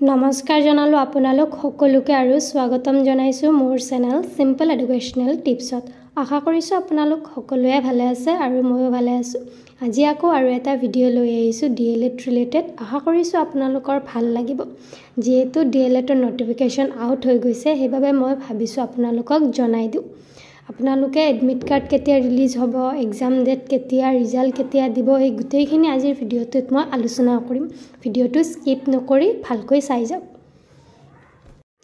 নমস্কাৰ জনালো আপোনালোক সকলোকে আৰু স্বাগতম জনাইছো মোৰ চেনেল সিম্পল এডুকেশনাল টিপছত। আশা কৰিছো আপোনালোক সকলোৱে ভালে আছে আৰু ময়ো ভালে আছো। আজি আকৌ আৰু এটা ভিডিও লৈ আহিছো ডিএলএড ৰিলেটেড। আশা কৰিছো আপোনালোকৰ ভাল লাগিব। যেহেতু ডিএলএডৰ নটিফিকেশন আউট হৈ গৈছে সেইবাবে মই ভাবিছো আপোনালোকক জনাই দিও। আপোনালোকে এডমিট কাৰ্ড কেতিয়া ৰিলিজ হ'ব, এক্সাম ডেট কেতিয়া, ৰিজাল্ট কেতিয়া দিব, এই গোটেইখিনি আজিৰ ভিডিওটোত মই আলোচনা কৰিম। ভিডিওটো স্কিপ নকৰি ভালকৈ চাই যাওক।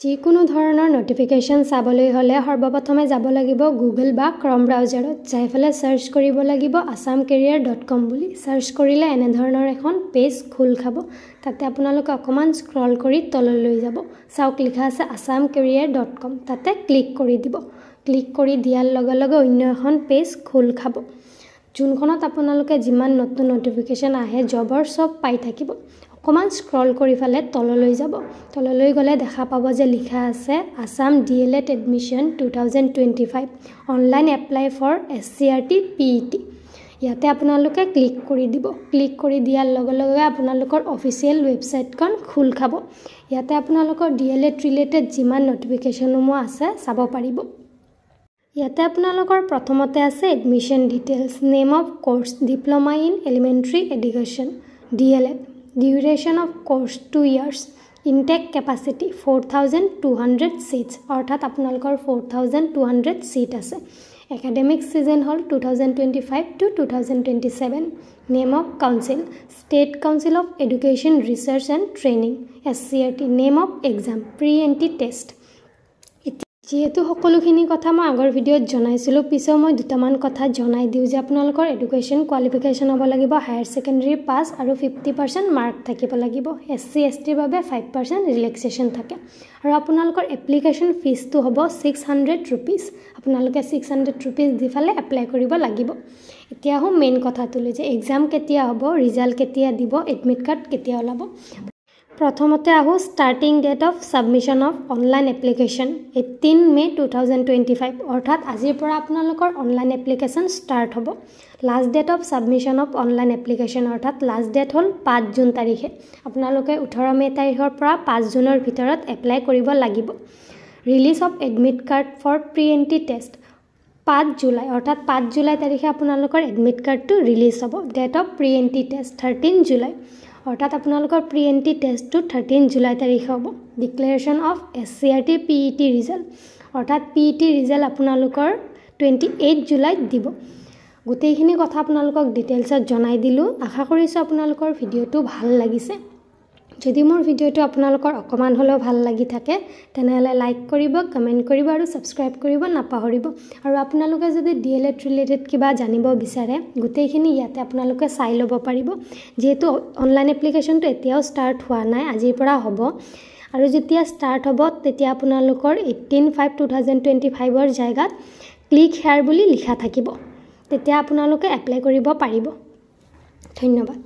যিকোনো ধৰণৰ নটিফিকেশন চাবলৈ হলে সৰ্বপ্ৰথমে যাব লাগিব গুগল বা ক্ৰম ব্ৰাউজাৰত। যাইফালে সাৰ্চ কৰিব লাগিব assamcareer.com বুলি। সাৰ্চ কৰিলে এনে ধৰণৰ এখন পেজ খোল খাব। তাতে আপোনালোকে অকমান স্ক্ৰল কৰি তললৈ যাব। চাওক লিখা আছে assamcareer.com। তাতে ক্লিক কৰি দিব। ক্লিক কৰি দিয়াৰ লগে লগে অন্য এখন পেজ খোল খাব। যোনখনত আপোনালোকে যিমান নতুন নটিফিকেশন আহে জবৰ সব পাই থাকিব। অকমান স্ক্ৰল কৰি ফালে তললৈ যাব। তললৈ গলে দেখা পাব যে লিখা আছে Assam DElEd admission 2025 online apply for SCRT PET। ইয়াতে আপোনালোকে ক্লিক কৰি দিব। ক্লিক কৰি দিয়াৰ লগে লগে আপোনালোকৰ অফিচিয়েল ৱেবসাইটখন খোল খাব। ইয়াতে আপোনালোকৰ ডিএলএড ৰিলেটেড যিমান নটিফিকেশনসমূহ আছে চাব পাৰিব। ইয়াতে আপোনালোকৰ প্ৰথমতে আছে admission details, name of course, diploma in elementary education, DElEd, duration of course 2 years, intake capacity 4200 seats, অৰ্থাৎ আপোনালোকৰ 4200 সিট আছে। একাডেমিক সিজন হল 2025 to 2027। Name of council, state council of education research and training SCRT। Name of exam, pre-entry test. যেহেতু সকলোখিনি কথা মই আগৰ ভিডিওত জনাইছিলো, পিছে মই দুটামান কথা জনাই দিও যে আপোনালোকৰ এডুকেশন কোৱালিফিকেশন হ'ব লাগিব হায়াৰ সেকেন্ডাৰী পাস আৰু 50% মাৰ্ক থাকিব লাগিব। SC ST ৰ বাবে 5% ৰিলেক্সেশন থাকে। আৰু আপোনালোকৰ এপ্লিকেশন ফিজটো হ'ব 600 rupees। আপোনালোকে 600 rupees দি ফালে এপ্লাই কৰিব লাগিব। এতিয়া হম মেইন কথাটোলৈ যে এক্সাম কেতিয়া হ'ব, ৰিজাল্ট কেতিয়া দিব, এডমিট কাৰ্ড কেতিয়া ওলাব। প্ৰথমতে আহো starting date of submission of online application 18 May 2025। অৰ্থাৎ আজিৰ পৰা আপোনালোকৰ অনলাইন এপ্লিকেশন ষ্টাৰ্ট হ'ব। Last date of submission of online application অৰ্থাৎ লাষ্ট ডেট হ'ল 5 জুন তাৰিখে। আপোনালোকে 18 মে তাৰিখৰ পৰা 5 জুনৰ ভিতৰত এপ্লাই কৰিব লাগিব। Release of admit card for pre entry test 5 July, অৰ্থাৎ 5 জুলাই তাৰিখে আপোনালোকৰ এডমিট কাৰ্ডটো ৰিলিজ হ'ব। Date of pre entry test 13 July, অৰ্থাৎ আপোনালোকৰ প্ৰি-এন্ট্ৰি টেষ্টটো 13 জুলাই তাৰিখে হ'ব। Declaration of SCRT PET result, অৰ্থাৎ PET ৰিজাল্ট আপোনালোকৰ 28 জুলাইত দিব। গোটেইখিনি কথা আপোনালোকক ডিটেইলছত জনাই দিলো। আশা কৰিছো আপোনালোকৰ ভিডিওটো ভাল লাগিছে। যদি মোৰ ভিডিওটো আপোনালোকৰ অকমান হলেও ভাল লাগি থাকে তেনেহলে লাইক কৰিব, কমেন্ট কৰিব আৰু সাবস্ক্ৰাইব কৰিব নাপাহৰিব। আৰু আপোনালোকে যদি ডিএলএড ৰিলেটেড কিবা জানিব বিচাৰে গোটেইখিনি ইয়াতে আপোনালোকে চাই ল'ব পাৰিব। যেহেতু অনলাইন এপ্লিকেশনটো এতিয়াও ষ্টাৰ্ট হোৱা নাই, আজিৰ পৰা হ'ব। আৰু যেতিয়া ষ্টাৰ্ট হ'ব তেতিয়া আপোনালোকৰ 18/5/2025 ৰ জায়গাত ক্লিক হেয়াৰ বুলি লিখা থাকিব। তেতিয়া আপোনালোকে এপ্লাই কৰিব পাৰিব। ধন্যবাদ।